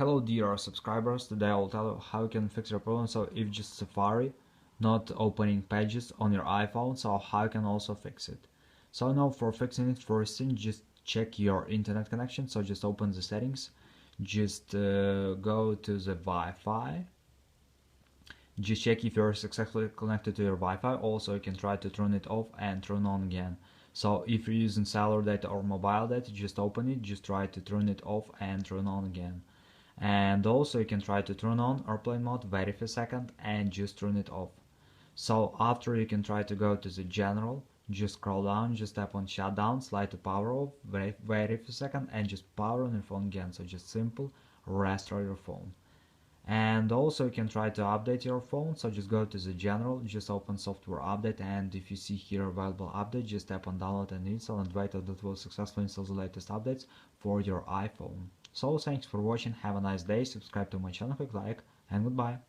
Hello dear subscribers, today I will tell you how you can fix your problem. So if just Safari not opening pages on your iPhone, so how you can also fix it. So now for fixing it, first thing, just check your internet connection. So just open the settings, just go to the Wi-Fi, just check if you're successfully connected to your Wi-Fi. Also you can try to turn it off and turn on again. So if you're using cellular data or mobile data, just open it, just try to turn it off and turn on again. And also you can try to turn on airplane mode, wait a second and just turn it off. So after you can try to go to the general, just scroll down, just tap on shutdown, slide to power off, wait a second and just power on your phone again. So just simple restore your phone. And also you can try to update your phone, so just go to the general, just open software update, and if you see here available update, just tap on download and install and wait until it will successfully install the latest updates for your iPhone. So thanks for watching, have a nice day, subscribe to my channel, click like, and goodbye.